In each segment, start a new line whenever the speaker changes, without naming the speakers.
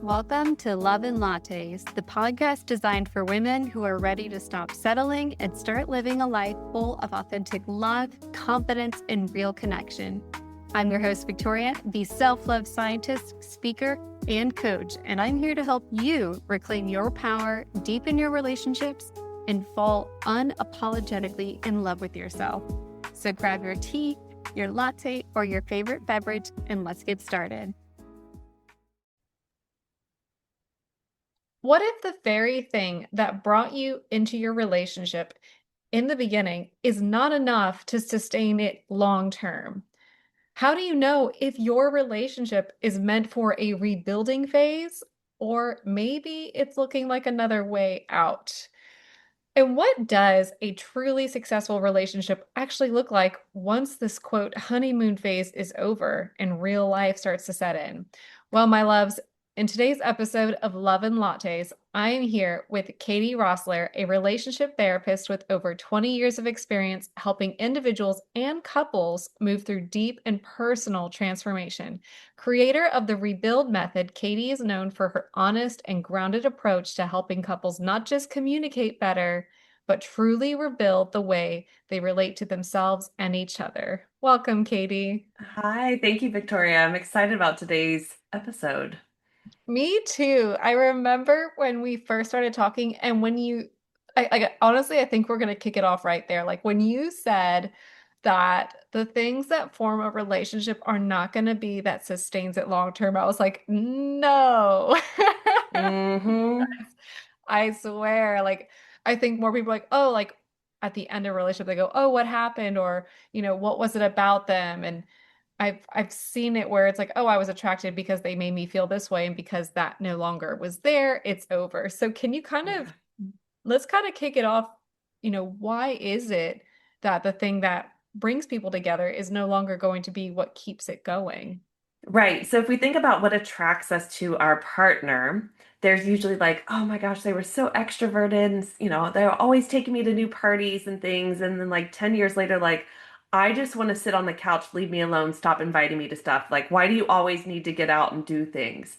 Welcome to Love Lattes, the podcast designed for women who are ready to stop settling and start living a life full of authentic love, confidence, and real connection. I'm your host, Victoria, the self-love scientist, speaker, and coach, and I'm here to help you reclaim your power, deepen your relationships, and fall unapologetically in love with yourself. So grab your tea, your latte, or your favorite beverage, and let's get started.
What if the very thing that brought you into your relationship in the beginning is not enough to sustain it long term? How do you know if your relationship is meant for a rebuilding phase or maybe it's looking like another way out? And what does a truly successful relationship actually look like once this quote honeymoon phase is over and real life starts to set in? Well, my loves, in today's episode of Love and Lattes, I am here with Katie Rössler, a relationship therapist with over 20 years of experience helping individuals and couples move through deep and personal transformation. Creator of the Rebuild Method, Katie is known for her honest and grounded approach to helping couples not just communicate better, but truly rebuild the way they relate to themselves and each other. Welcome, Katie.
Hi, thank you, Victoria. I'm excited about today's episode.
Me too. I remember when we first started talking, and when honestly, I think we're going to kick it off right there. Like when you said that the things that form a relationship are not going to be that sustains it long term, I was like, no.
Mm-hmm.
I swear, like, I think more people are like, oh, like at the end of a relationship, they go, oh, what happened? Or, what was it about them? And I've seen it where it's like, oh, I was attracted because they made me feel this way, and because that no longer was there, it's over. So can you
Yeah.
let's kind of kick it off, why is it that the thing that brings people together is no longer going to be what keeps it going?
Right. So if we think about what attracts us to our partner, there's usually like, oh my gosh, they were so extroverted and, they're always taking me to new parties and things. And then like 10 years later, like, I just want to sit on the couch, leave me alone, stop inviting me to stuff. Like, why do you always need to get out and do things?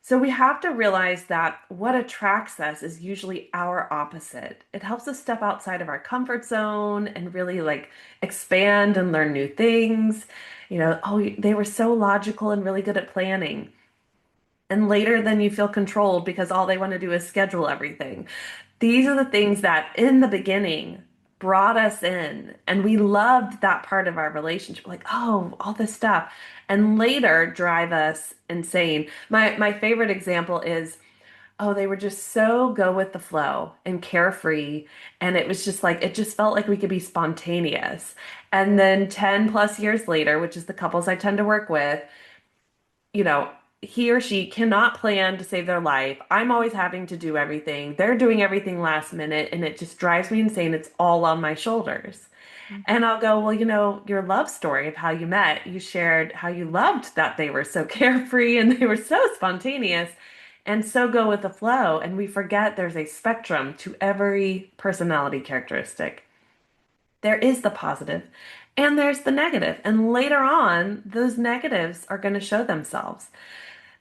So we have to realize that what attracts us is usually our opposite. It helps us step outside of our comfort zone and really like expand and learn new things. Oh, they were so logical and really good at planning. And later, then you feel controlled because all they want to do is schedule everything. These are the things that in the beginning brought us in, and we loved that part of our relationship. Like, oh, all this stuff. And later drive us insane. My favorite example is, oh, they were just so go with the flow and carefree. And it was just like, it just felt like we could be spontaneous. And then 10 plus years later, which is the couples I tend to work with, you know, he or she cannot plan to save their life. I'm always having to do everything. They're doing everything last minute, and it just drives me insane. It's all on my shoulders. And I'll go, well, your love story of how you met, you shared how you loved that they were so carefree and they were so spontaneous and so go with the flow. And we forget there's a spectrum to every personality characteristic. There is the positive and there's the negative. And later on, those negatives are going to show themselves.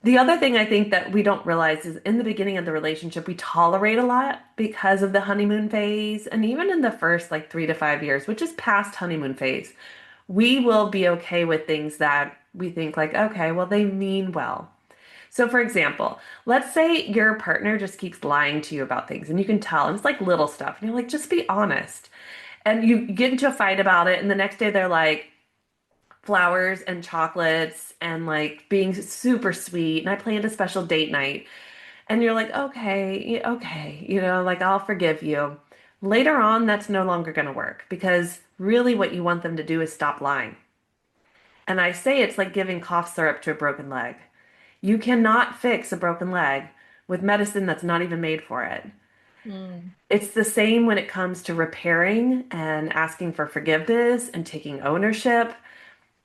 The other thing I think that we don't realize is in the beginning of the relationship, we tolerate a lot because of the honeymoon phase. And even in the first like 3 to 5 years, which is past honeymoon phase, we will be okay with things that we think like, okay, well, they mean well. So, for example, let's say your partner just keeps lying to you about things and you can tell, and it's like little stuff. And you're like, just be honest. And you get into a fight about it, and the next day they're like, flowers and chocolates and like being super sweet. And I planned a special date night. And you're like, okay, okay, like I'll forgive you. Later on, that's no longer going to work because really what you want them to do is stop lying. And I say it's like giving cough syrup to a broken leg. You cannot fix a broken leg with medicine that's not even made for it.
Mm.
It's the same when it comes to repairing and asking for forgiveness and taking ownership.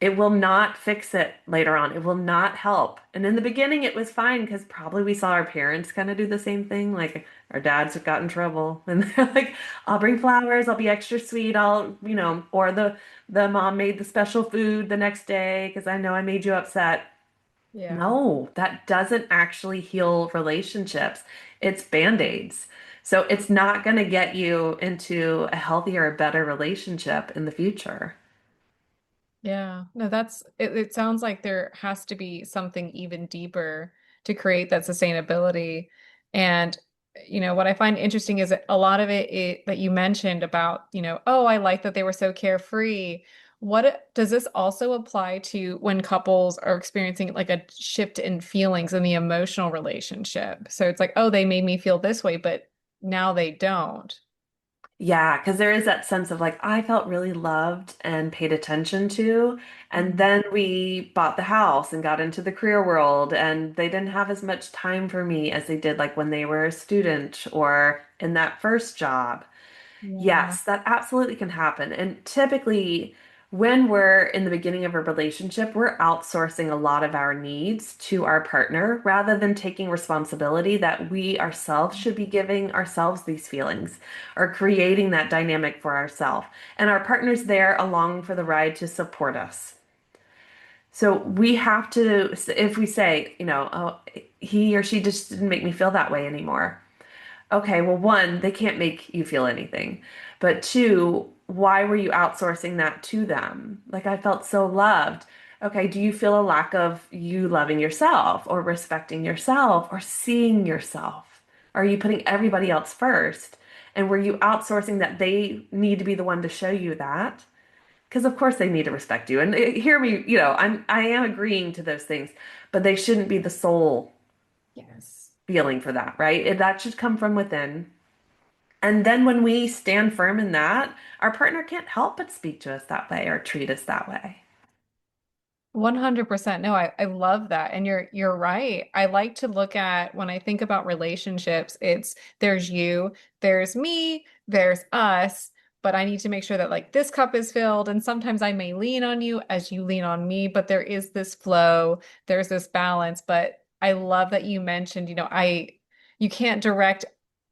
It will not fix it later on. It will not help. And in the beginning, it was fine because probably we saw our parents kind of do the same thing. Like our dads got in trouble and they're like, I'll bring flowers, I'll be extra sweet, or the mom made the special food the next day because I know I made you upset.
Yeah.
No, that doesn't actually heal relationships. It's band-aids. So it's not going to get you into a healthier, better relationship in the future.
Yeah. No, it sounds like there has to be something even deeper to create that sustainability. And what I find interesting is that a lot of it that you mentioned about, oh, I like that they were so carefree. Does this also apply to when couples are experiencing like a shift in feelings in the emotional relationship? So it's like, oh, they made me feel this way, but now they don't.
Yeah, because there is that sense of like, I felt really loved and paid attention to. And
Mm.
then we bought the house and got into the career world, and they didn't have as much time for me as they did like when they were a student or in that first job.
Yeah.
Yes, that absolutely can happen. And typically, when we're in the beginning of a relationship, we're outsourcing a lot of our needs to our partner rather than taking responsibility that we ourselves should be giving ourselves these feelings or creating that dynamic for ourselves. And our partner's there along for the ride to support us. So we have to, if we say, oh, he or she just didn't make me feel that way anymore. Okay, well, one, they can't make you feel anything. But two, why were you outsourcing that to them? Like, I felt so loved. Okay, do you feel a lack of you loving yourself or respecting yourself or seeing yourself? Are you putting everybody else first? And were you outsourcing that they need to be the one to show you that? Because of course they need to respect you. And hear me, I am agreeing to those things, but they shouldn't be the sole
Yes.
feeling for that, right? That should come from within. And then when we stand firm in that, our partner can't help but speak to us that way or treat us that way.
100%. No, I love that. And you're right. I like to look at when I think about relationships, it's there's you, there's me, there's us, but I need to make sure that like this cup is filled. And sometimes I may lean on you as you lean on me, but there is this flow, there's this balance. But I love that you mentioned, you can't direct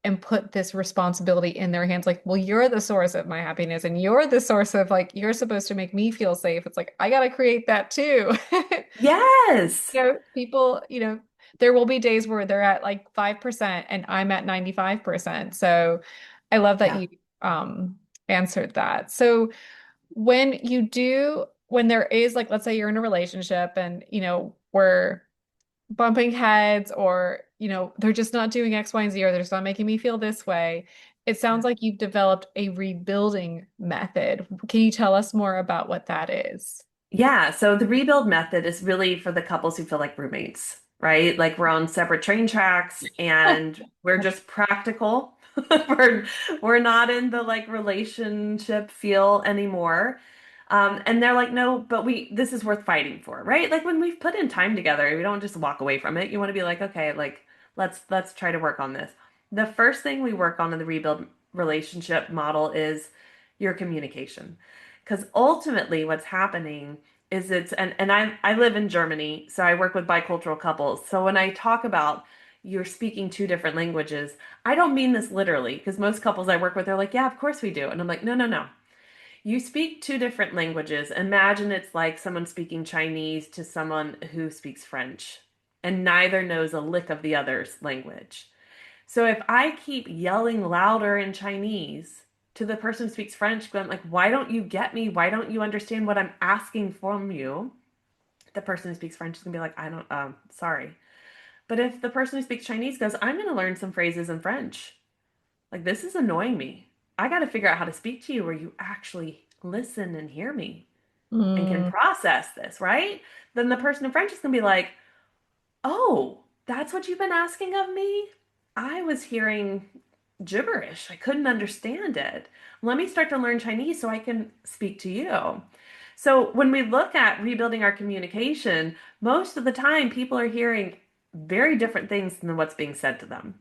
and put this responsibility in their hands like, well, you're the source of my happiness and you're the source of like you're supposed to make me feel safe. It's like I gotta create that too.
Yes.
People, there will be days where they're at like 5% and I'm at 95%. So I love that
Yeah.
you answered that. So when there is like let's say you're in a relationship and we're bumping heads or, they're just not doing X, Y, and Z, or they're just not making me feel this way. It sounds like you've developed a rebuilding method. Can you tell us more about what that is?
Yeah. So the rebuild method is really for the couples who feel like roommates, right? Like we're on separate train tracks and we're just practical. We're we're not in the like relationship feel anymore. And they're like, no, but this is worth fighting for, right? Like when we've put in time together, we don't just walk away from it. You want to be like, okay, like let's try to work on this. The first thing we work on in the rebuild relationship model is your communication. Because ultimately what's happening is and I live in Germany, so I work with bicultural couples. So when I talk about you're speaking two different languages, I don't mean this literally, because most couples I work with are like, yeah, of course we do. And I'm like, no, no, no. You speak two different languages. Imagine it's like someone speaking Chinese to someone who speaks French, and neither knows a lick of the other's language. So if I keep yelling louder in Chinese to the person who speaks French, going like, why don't you get me? Why don't you understand what I'm asking from you? The person who speaks French is gonna be like, I don't, sorry. But if the person who speaks Chinese goes, I'm gonna learn some phrases in French. Like, this is annoying me. I got to figure out how to speak to you where you actually listen and hear me and can
Mm,
process this, right? Then the person in French is gonna be like, oh, that's what you've been asking of me? I was hearing gibberish. I couldn't understand it. Let me start to learn Chinese so I can speak to you. So when we look at rebuilding our communication, most of the time people are hearing very different things than what's being said to them.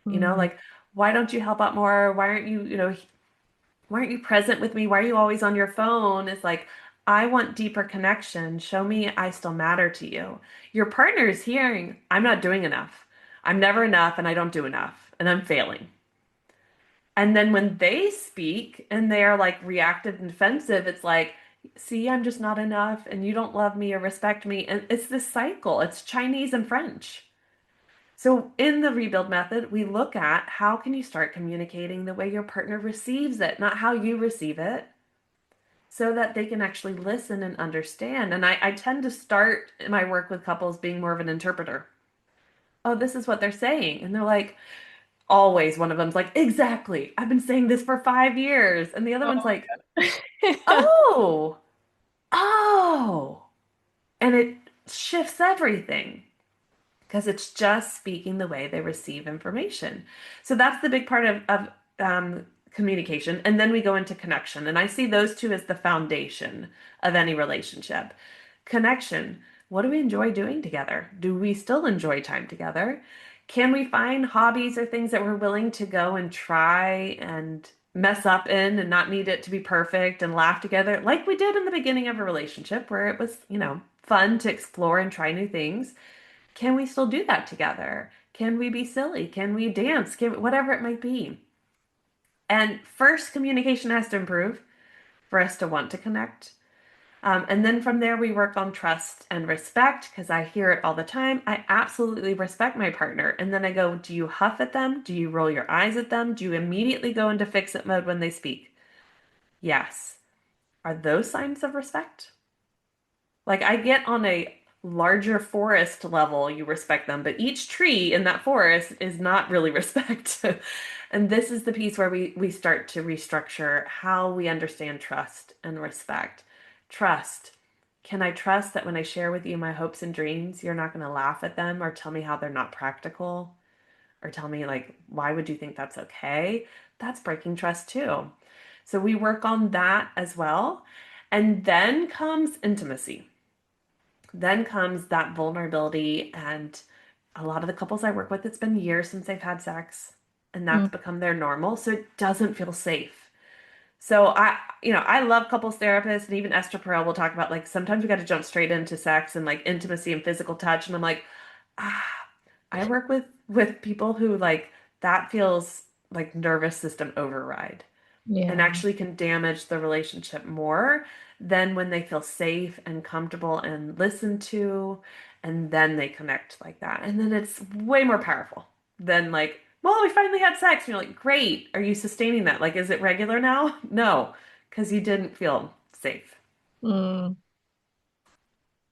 mm,
Like, why don't you help out more? Why aren't you present with me? Why are you always on your phone? It's like, I want deeper connection. Show me I still matter to you. Your partner is hearing, I'm not doing enough. I'm never enough and I don't do enough and I'm failing. And then when they speak and they are like reactive and defensive, it's like, See, I'm just not enough, and you don't love me or respect me. And it's this cycle. It's Chinese and French. So in the rebuild method, we look at how can you start communicating the way your partner receives it, not how you receive it, so that they can actually listen and understand. And I tend to start my work with couples being more of an interpreter. Oh, this is what they're saying. And they're like, always one of them's like, exactly. I've been saying this for 5 years. And the other
Oh
one's like,
my God.
oh, oh. And it shifts everything because it's just speaking the way they receive information. So that's the big part of communication. And then we go into connection. And I see those two as the foundation of any relationship. Connection. What do we enjoy doing together? Do we still enjoy time together? Can we find hobbies or things that we're willing to go and try and mess up in and not need it to be perfect and laugh together like we did in the beginning of a relationship where it was, fun to explore and try new things? Can we still do that together? Can we be silly? Can we dance? Whatever it might be. And first, communication has to improve for us to want to connect. And then from there, we work on trust and respect because I hear it all the time. I absolutely respect my partner. And then I go, do you huff at them? Do you roll your eyes at them? Do you immediately go into fix it mode when they speak? Yes. Are those signs of respect? Like I get on a larger forest level, you respect them, but each tree in that forest is not really respect. And this is the piece where we start to restructure how we understand trust and respect. Trust. Can I trust that when I share with you my hopes and dreams, you're not going to laugh at them or tell me how they're not practical or tell me like, why would you think that's okay? That's breaking trust too. So we work on that as well. And then comes intimacy. Then comes that vulnerability. And a lot of the couples I work with, it's been years since they've had sex, and that's
Mm,
become their normal. So it doesn't feel safe. So I love couples therapists, and even Esther Perel will talk about like sometimes we got to jump straight into sex and like intimacy and physical touch. And I'm like, ah, I work with people who like that feels like nervous system override and
yeah.
actually can damage the relationship more than when they feel safe and comfortable and listened to, and then they connect like that. And then it's way more powerful than like, well, we finally had sex. And you're like, great. Are you sustaining that? Like, is it regular now? No, because you didn't feel safe.
Mm.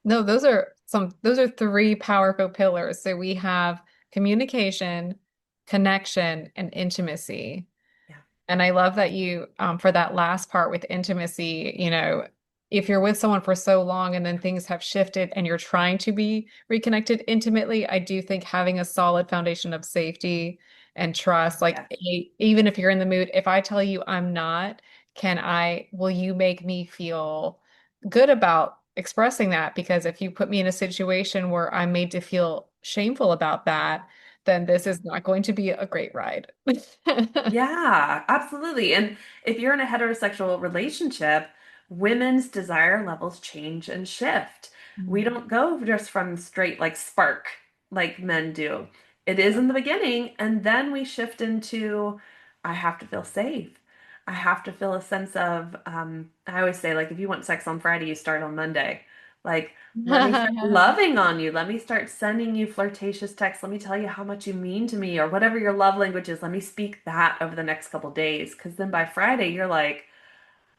No, those are three powerful pillars. So we have communication, connection, and intimacy.
Yeah.
And I love that you, for that last part with intimacy, if you're with someone for so long and then things have shifted and you're trying to be reconnected intimately, I do think having a solid foundation of safety and trust, like
Yes.
even if you're in the mood, if I tell you I'm not, will you make me feel good about expressing that? Because if you put me in a situation where I'm made to feel shameful about that, then this is not going to be a great ride.
Yeah, absolutely. And if you're in a heterosexual relationship, women's desire levels change and shift. We
Mm.
don't go just from straight like spark like men do. It is
Yeah.
in the beginning, and then we shift into I have to feel safe. I have to feel a sense of, I always say, like, if you want sex on Friday, you start on Monday. Like, let me start loving on you. Let me start sending you flirtatious texts. Let me tell you how much you mean to me, or whatever your love language is. Let me speak that over the next couple days. Because then by Friday, you're like,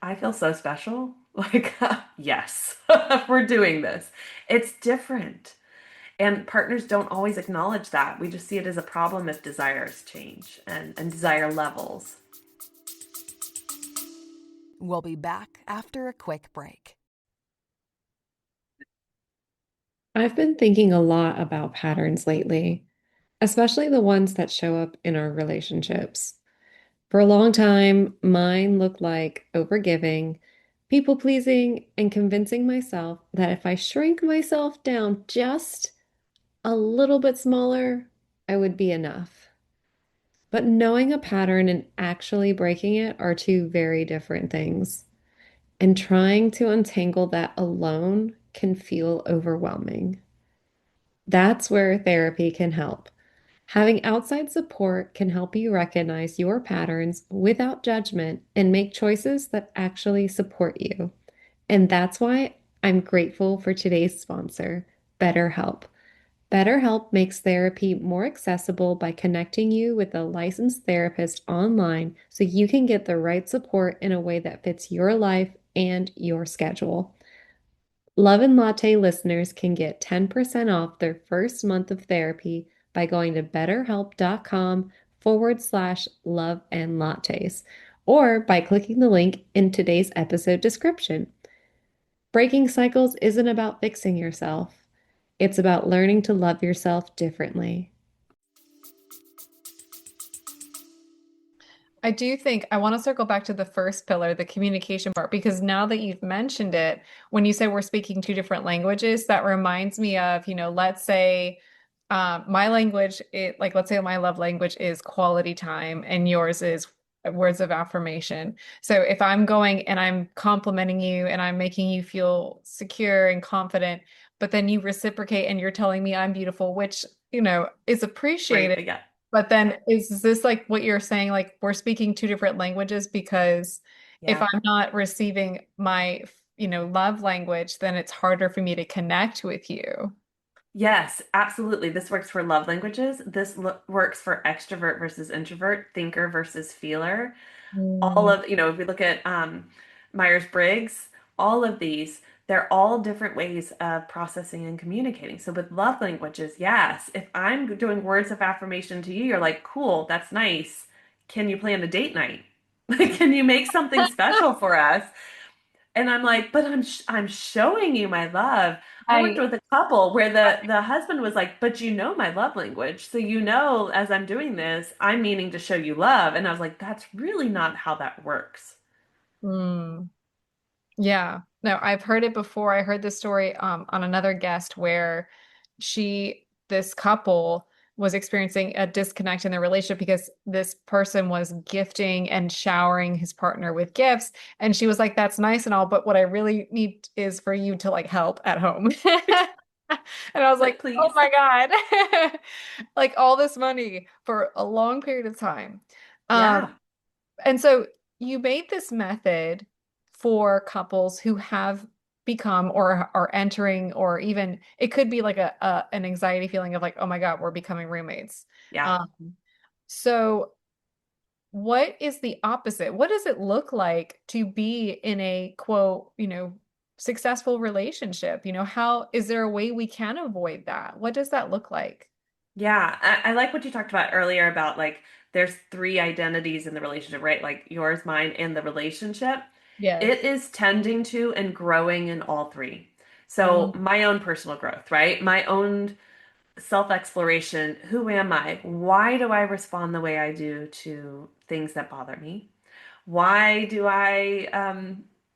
I feel so special. Like, yes, we're doing this. It's different. And partners don't always acknowledge that. We just see it as a problem if desires change and desire levels.
We'll be back after a quick break.
I've been thinking a lot about patterns lately, especially the ones that show up in our relationships. For a long time, mine looked like overgiving, people pleasing, and convincing myself that if I shrink myself down just a little bit smaller, I would be enough. But knowing a pattern and actually breaking it are two very different things. And trying to untangle that alone can feel overwhelming. That's where therapy can help. Having outside support can help you recognize your patterns without judgment and make choices that actually support you. And that's why I'm grateful for today's sponsor, BetterHelp. BetterHelp makes therapy more accessible by connecting you with a licensed therapist online so you can get the right support in a way that fits your life and your schedule. Love and Latte listeners can get 10% off their first month of therapy by going to betterhelp.com/love and lattes or by clicking the link in today's episode description. Breaking cycles isn't about fixing yourself. It's about learning to love yourself differently.
I do think I want to circle back to the first pillar, the communication part, because now that you've mentioned it, when you say we're speaking two different languages, that reminds me of, let's say my language, let's say my love language is quality time and yours is words of affirmation. So if I'm going and I'm complimenting you and I'm making you feel secure and confident, but then you reciprocate and you're telling me I'm beautiful, which, is
Right.
appreciated.
Yeah.
But then is this like what you're saying, like we're speaking two different languages because if
Yeah.
I'm not receiving my, love language, then it's harder for me to connect with you.
Yes, absolutely. This works for love languages. This works for extrovert versus introvert, thinker versus feeler. All
Mm,
of, if we look at Myers-Briggs, all of these, they're all different ways of processing and communicating. So with love languages, yes, if I'm doing words of affirmation to you, you're like, cool, that's nice. Can you plan a date night? Like, can you make something special for us? And I'm like, but I'm showing you my love. I worked
I
with a couple where the husband was like, but you know my love language. So as I'm doing this, I'm meaning to show you love. And I was like, that's really not how that works.
mm. Yeah. No, I've heard it before. I heard this story on another guest where this couple was experiencing a disconnect in their relationship because this person was gifting and showering his partner with gifts. And she was like, that's nice and all, but what I really need is for you to like help at home. And I was
Like,
like, oh
please.
my God. Like all this money for a long period of time. Um,
Yeah.
and so you made this method for couples who have become or are entering, or even it could be like an anxiety feeling of like, oh my God, we're becoming roommates.
Yeah.
Um, so what is the opposite? What does it look like to be in a quote, successful relationship? How is there a way we can avoid that? What does that look like?
Yeah. I like what you talked about earlier about like there's three identities in the relationship, right? Like yours, mine, and the relationship.
Yes.
It is tending to and growing in all three. So
Mm,
my own personal growth, right? My own self-exploration. Who am I? Why do I respond the way I do to things that bother me? Why do I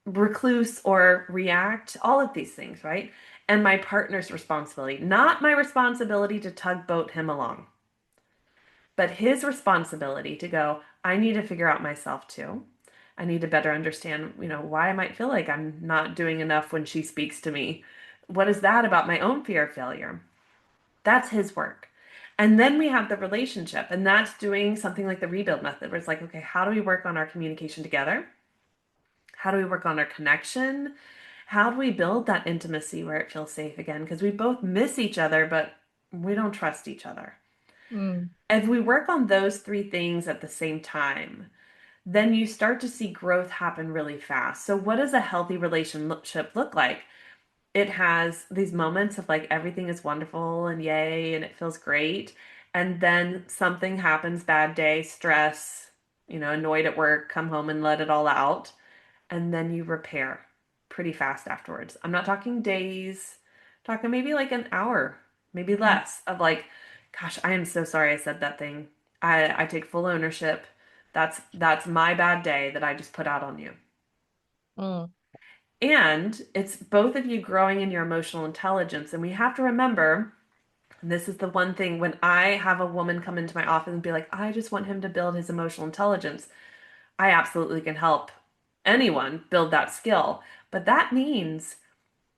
recluse or react? All of these things, right? And my partner's responsibility, not my responsibility to tugboat him along, but his responsibility to go, I need to figure out myself too. I need to better understand, why I might feel like I'm not doing enough when she speaks to me. What is that about my own fear of failure? That's his work. And then we have the relationship, and that's doing something like the rebuild method, where it's like, okay, how do we work on our communication together? How do we work on our connection? How do we build that intimacy where it feels safe again? Because we both miss each other, but we don't trust each other.
mm,
If we work on those three things at the same time, then you start to see growth happen really fast. So, what does a healthy relationship look like? It has these moments of like everything is wonderful and yay, and it feels great. And then something happens, bad day, stress, annoyed at work, come home and let it all out. And then you repair pretty fast afterwards. I'm not talking days, I'm talking maybe like an hour, maybe
mm,
less of like, gosh, I am so sorry I said that thing. I take full ownership. That's my bad day that I just put out on you.
mm.
And it's both of you growing in your emotional intelligence. And we have to remember, and this is the one thing when I have a woman come into my office and be like, I just want him to build his emotional intelligence. I absolutely can help anyone build that skill. But that means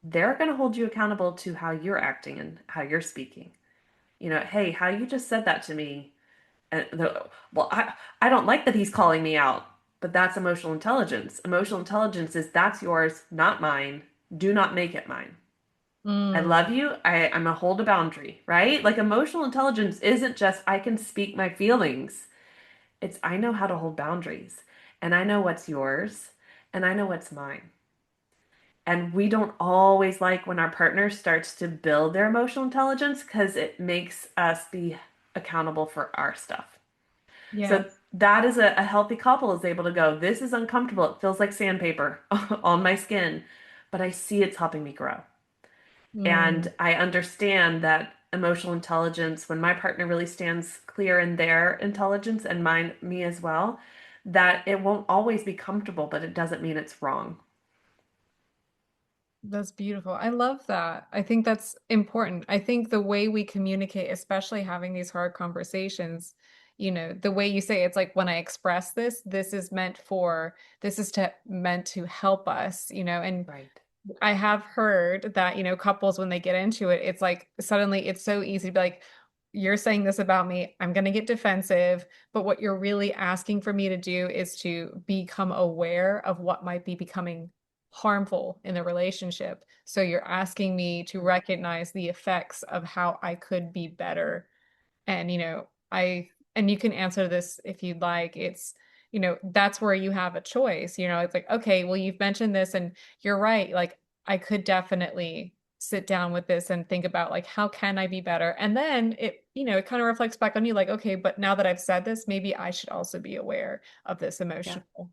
they're going to hold you accountable to how you're acting and how you're speaking. Hey, how you just said that to me. Well, I don't like that he's calling me out. But that's emotional intelligence. Emotional intelligence is that's yours, not mine. Do not make it mine. I
Mm,
love you. I'm a hold a boundary, right? Like emotional intelligence isn't just I can speak my feelings. It's I know how to hold boundaries and I know what's yours and I know what's mine. And we don't always like when our partner starts to build their emotional intelligence because it makes us be accountable for our stuff. So
yes.
that is a healthy couple is able to go, this is uncomfortable. It feels like sandpaper on my skin, but I see it's helping me grow.
Mm,
And I understand that emotional intelligence, when my partner really stands clear in their intelligence and mine, me as well, that it won't always be comfortable, but it doesn't mean it's wrong.
that's beautiful. I love that. I think that's important. I think the way we communicate, especially having these hard conversations, the way you say it's like when I express this, this is meant to help us, and
Right.
I have heard that, couples when they get into it, it's like suddenly it's so easy to be like, you're saying this about me, I'm going to get defensive. But what you're really asking for me to do is to become aware of what might be becoming harmful in the relationship. So you're asking me to recognize the effects of how I could be better. And, and you can answer this if you'd like. That's where you have a choice. It's like, okay, well, you've mentioned this and you're right. Like, I could definitely sit down with this and think about like, how can I be better? And then it kind of reflects back on you like, okay, but now that I've said this, maybe I should also be aware of this
Yeah.
emotional,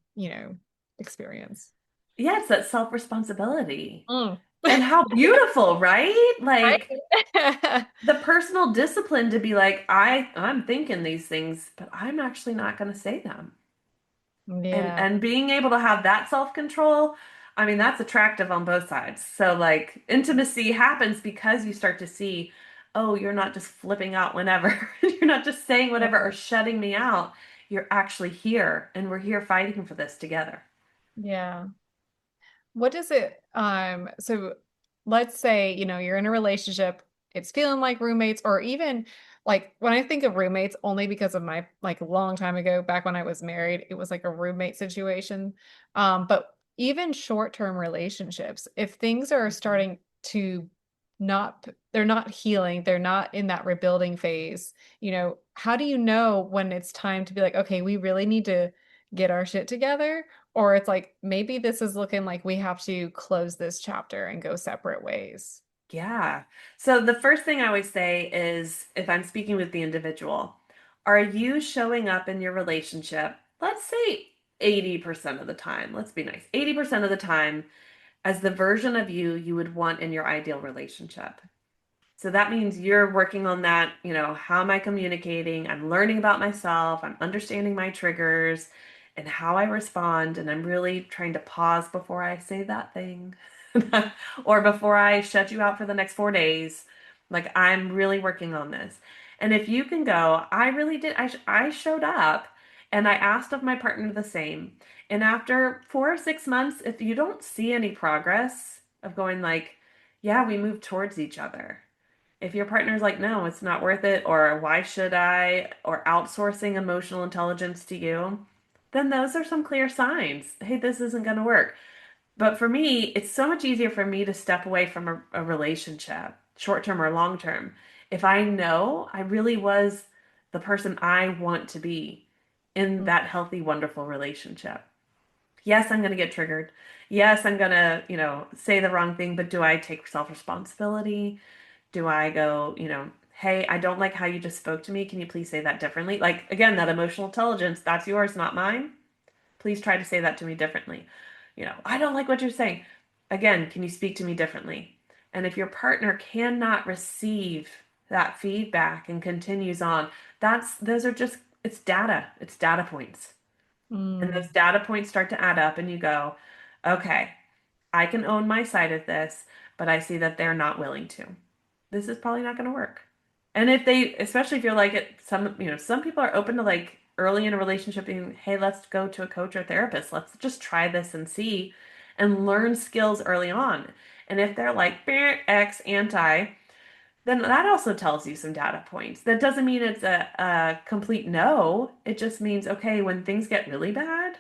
experience.
Yeah, it's that self-responsibility.
Mm.
And how beautiful, right? Like
Right?
the personal discipline to be like, I'm thinking these things, but I'm actually not going to say them. And
Yeah.
and being able to have that self-control, I mean, that's attractive on both sides. So like intimacy happens because you start to see, oh, you're not just flipping out whenever. You're not just saying whatever or shutting me out. You're actually here and we're here fighting for this together.
Yeah. What does it, so let's say, you're in a relationship, it's feeling like roommates, or even like when I think of roommates, only because of my like a long time ago, back when I was married, it was like a roommate situation. But even short-term relationships, if things are
Mhm.
starting to they're not healing, they're not in that rebuilding phase, how do you know when it's time to be like, okay, we really need to get our shit together? Or it's like, maybe this is looking like we have to close this chapter and go separate ways.
Yeah. So the first thing I always say is if I'm speaking with the individual, are you showing up in your relationship, let's say 80% of the time, let's be nice, 80% of the time as the version of you would want in your ideal relationship? So that means you're working on that, how am I communicating? I'm learning about myself, I'm understanding my triggers and how I respond, and I'm really trying to pause before I say that thing or before I shut you out for the next 4 days. Like I'm really working on this. And if you can go, I really did, I showed up and I asked of my partner the same. And after 4 or 6 months, if you don't see any progress of going like, yeah, we moved towards each other, if your partner's like, no, it's not worth it, or why should I, or outsourcing emotional intelligence to you, then those are some clear signs. Hey, this isn't going to work. But for me, it's so much easier for me to step away from a relationship, short term or long term, if I know I really was the person I want to be in
Mm,
that healthy, wonderful relationship. Yes, I'm going to get triggered. Yes, I'm going to, say the wrong thing, but do I take self responsibility? Do I go, hey, I don't like how you just spoke to me. Can you please say that differently? Like, again, that emotional intelligence, that's yours, not mine. Please try to say that to me differently. I don't like what you're saying. Again, can you speak to me differently? And if your partner cannot receive that feedback and continues on, those are just, it's data. It's data points. And those
mm,
data points start to add up and you go, okay, I can own my side of this, but I see that they're not willing to. This is probably not going to work. And if they, especially if you're like it, some people are open to like early in a relationship being, hey, let's go to a coach or therapist. Let's just try this and see and learn skills early on. And if they're like X anti, then that also tells you some data points. That doesn't mean it's a complete no. It just means, okay, when things get really bad,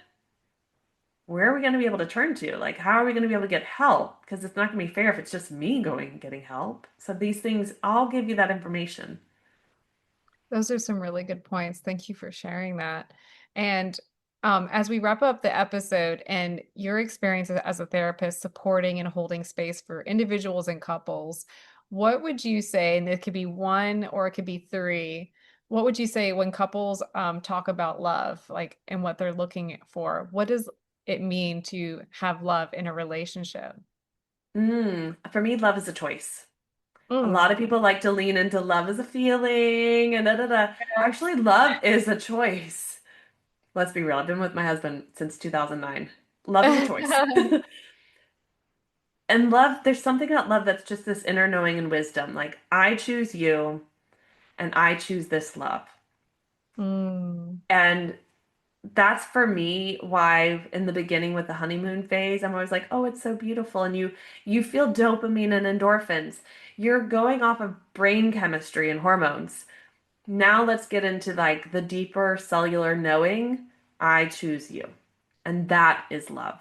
where are we going to be able to turn to? Like, how are we going to be able to get help? Because it's not going to be fair if it's just me going and getting help. So these things all give you that information.
Those are some really good points. Thank you for sharing that. And as we wrap up the episode and your experience as a therapist supporting and holding space for individuals and couples, what would you say, and it could be one or it could be three, what would you say when couples talk about love, like, and what they're looking for? What does it mean to have love in a relationship?
For me, love is a choice. A
Mm.
lot of people like to lean into love as a feeling and da da da. Actually, love is a choice. Let's be real. I've been with my husband since 2009. Love is a choice. And love, there's something about love that's just this inner knowing and wisdom. Like, I choose you and I choose this love.
Mm.
And that's for me why in the beginning with the honeymoon phase, I'm always like, oh, it's so beautiful. And you feel dopamine and endorphins. You're going off of brain chemistry and hormones. Now let's get into like the deeper cellular knowing. I choose you. And that is love.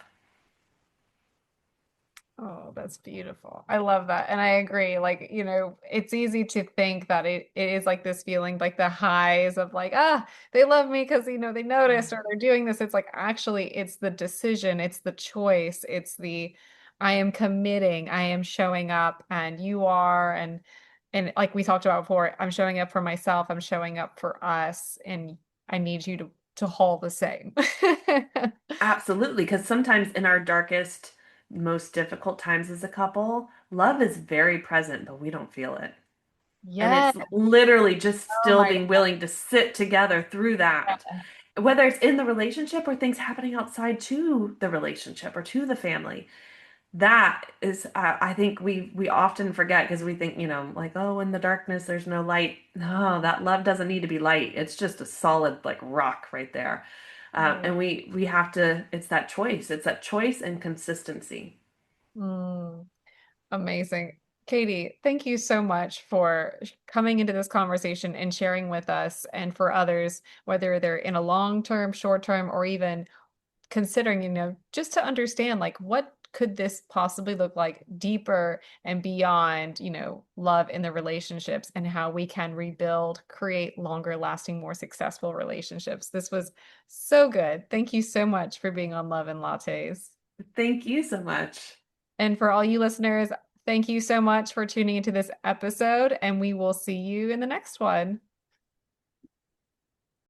Oh, that's beautiful. I love that. And I agree. Like, it's easy to think that it is like this feeling, like the highs of like, they love me because, they noticed or they're doing this. It's like, actually, it's the decision, it's the choice, it's I am committing, I am showing up, and you are. And like we talked about before, I'm showing up for myself, I'm showing up for us, and I need you to haul the same.
Absolutely. Because sometimes in our darkest, most difficult times as a couple, love is very present, but we don't feel it. And
Yes.
it's literally just
Oh
still
my
being willing to sit together through that,
God.
whether it's in the relationship or things happening outside to the relationship or to the family. That is, I think we often forget because we think, like, oh, in the darkness, there's no light. No, that love doesn't need to be light. It's just a solid like rock right there. And we have to, it's that choice. It's that choice and consistency.
Mm. Amazing. Katie, thank you so much for coming into this conversation and sharing with us and for others, whether they're in a long term, short term, or even considering, just to understand like what could this possibly look like deeper and beyond, love in the relationships and how we can rebuild, create longer lasting, more successful relationships. This was so good. Thank you so much for being on Love and Lattes.
Thank you so much.
And for all you listeners, thank you so much for tuning into this episode, and we will see you in the next one.